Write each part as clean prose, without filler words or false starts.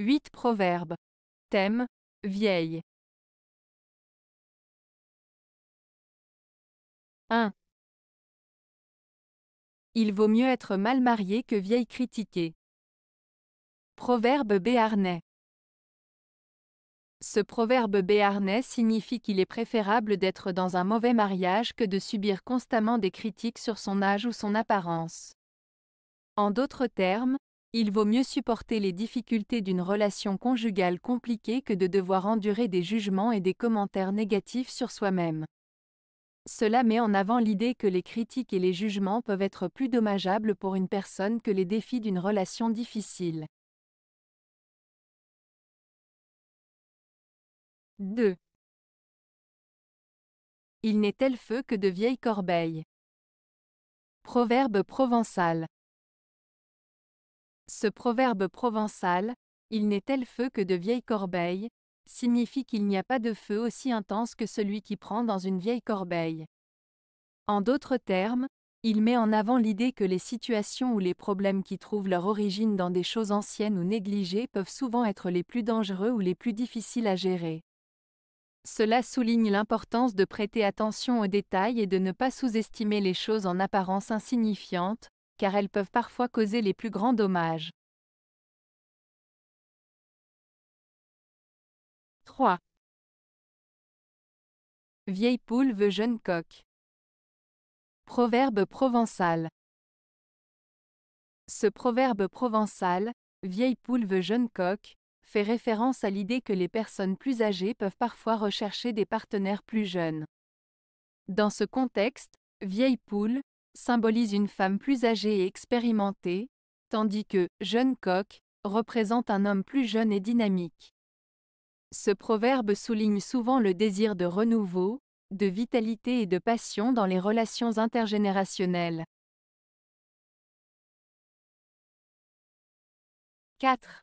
8 proverbes. Thème, vieille. 1. Il vaut mieux être mal marié que vieille critiquée. Proverbe béarnais. Ce proverbe béarnais signifie qu'il est préférable d'être dans un mauvais mariage que de subir constamment des critiques sur son âge ou son apparence. En d'autres termes, il vaut mieux supporter les difficultés d'une relation conjugale compliquée que de devoir endurer des jugements et des commentaires négatifs sur soi-même. Cela met en avant l'idée que les critiques et les jugements peuvent être plus dommageables pour une personne que les défis d'une relation difficile. 2. Il n'est tel feu que de vieilles corbeilles. Proverbe provençal. Ce proverbe provençal, il n'est tel feu que de vieilles corbeilles, signifie qu'il n'y a pas de feu aussi intense que celui qui prend dans une vieille corbeille. En d'autres termes, il met en avant l'idée que les situations ou les problèmes qui trouvent leur origine dans des choses anciennes ou négligées peuvent souvent être les plus dangereux ou les plus difficiles à gérer. Cela souligne l'importance de prêter attention aux détails et de ne pas sous-estimer les choses en apparence insignifiantes, car elles peuvent parfois causer les plus grands dommages. 3. Vieille poule veut jeune coq. Proverbe provençal. Ce proverbe provençal, vieille poule veut jeune coq, fait référence à l'idée que les personnes plus âgées peuvent parfois rechercher des partenaires plus jeunes. Dans ce contexte, vieille poule symbolise une femme plus âgée et expérimentée, tandis que jeune coq représente un homme plus jeune et dynamique. Ce proverbe souligne souvent le désir de renouveau, de vitalité et de passion dans les relations intergénérationnelles. 4.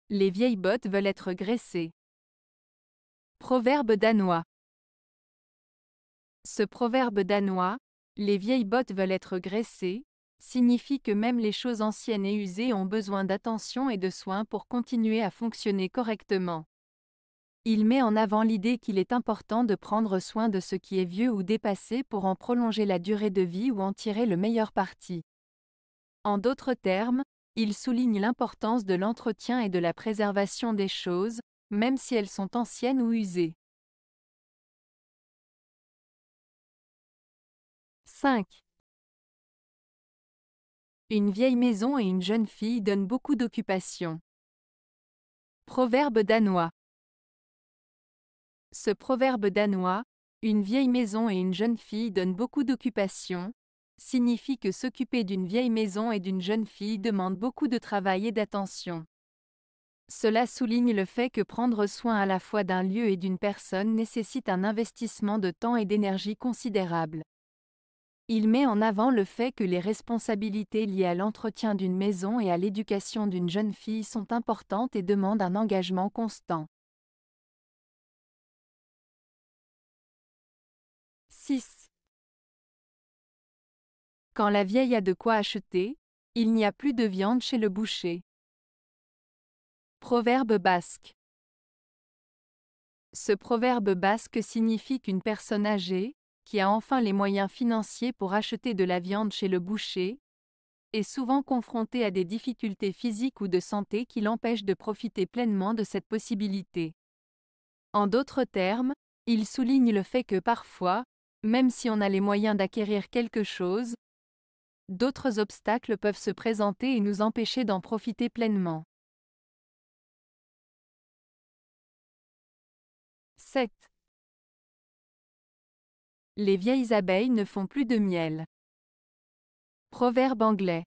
Les vieilles bottes veulent être graissées. Proverbe danois. Ce proverbe danois, les vieilles bottes veulent être graissées, signifie que même les choses anciennes et usées ont besoin d'attention et de soins pour continuer à fonctionner correctement. Il met en avant l'idée qu'il est important de prendre soin de ce qui est vieux ou dépassé pour en prolonger la durée de vie ou en tirer le meilleur parti. En d'autres termes, il souligne l'importance de l'entretien et de la préservation des choses, même si elles sont anciennes ou usées. 5. Une vieille maison et une jeune fille donnent beaucoup d'occupation. Proverbe danois. Ce proverbe danois, une vieille maison et une jeune fille donnent beaucoup d'occupation, signifie que s'occuper d'une vieille maison et d'une jeune fille demande beaucoup de travail et d'attention. Cela souligne le fait que prendre soin à la fois d'un lieu et d'une personne nécessite un investissement de temps et d'énergie considérable. Il met en avant le fait que les responsabilités liées à l'entretien d'une maison et à l'éducation d'une jeune fille sont importantes et demandent un engagement constant. 6. Quand la vieille a de quoi acheter, il n'y a plus de viande chez le boucher. Proverbe basque. Ce proverbe basque signifie qu'une personne âgée, qui a enfin les moyens financiers pour acheter de la viande chez le boucher, est souvent confrontée à des difficultés physiques ou de santé qui l'empêchent de profiter pleinement de cette possibilité. En d'autres termes, il souligne le fait que parfois, même si on a les moyens d'acquérir quelque chose, d'autres obstacles peuvent se présenter et nous empêcher d'en profiter pleinement. 7. Les vieilles abeilles ne font plus de miel. Proverbe anglais.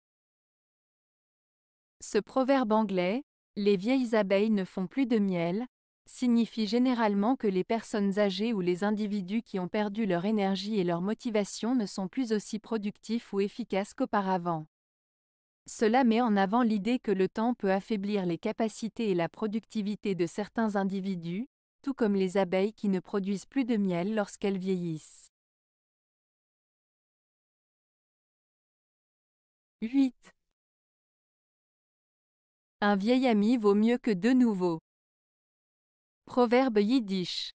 Ce proverbe anglais, les vieilles abeilles ne font plus de miel, signifie généralement que les personnes âgées ou les individus qui ont perdu leur énergie et leur motivation ne sont plus aussi productifs ou efficaces qu'auparavant. Cela met en avant l'idée que le temps peut affaiblir les capacités et la productivité de certains individus, tout comme les abeilles qui ne produisent plus de miel lorsqu'elles vieillissent. 8. Un vieil ami vaut mieux que deux nouveaux. Proverbe yiddish.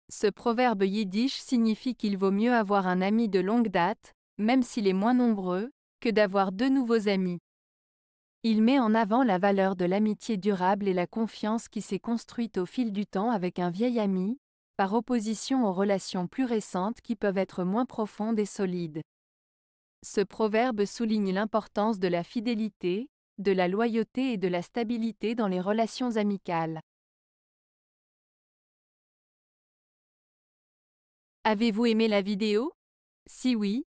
Ce proverbe yiddish signifie qu'il vaut mieux avoir un ami de longue date, même s'il est moins nombreux, que d'avoir deux nouveaux amis. Il met en avant la valeur de l'amitié durable et la confiance qui s'est construite au fil du temps avec un vieil ami, par opposition aux relations plus récentes qui peuvent être moins profondes et solides. Ce proverbe souligne l'importance de la fidélité, de la loyauté et de la stabilité dans les relations amicales. Avez-vous aimé la vidéo? Si oui,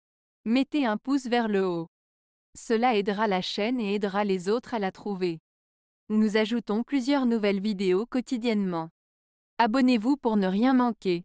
mettez un pouce vers le haut. Cela aidera la chaîne et aidera les autres à la trouver. Nous ajoutons plusieurs nouvelles vidéos quotidiennement. Abonnez-vous pour ne rien manquer.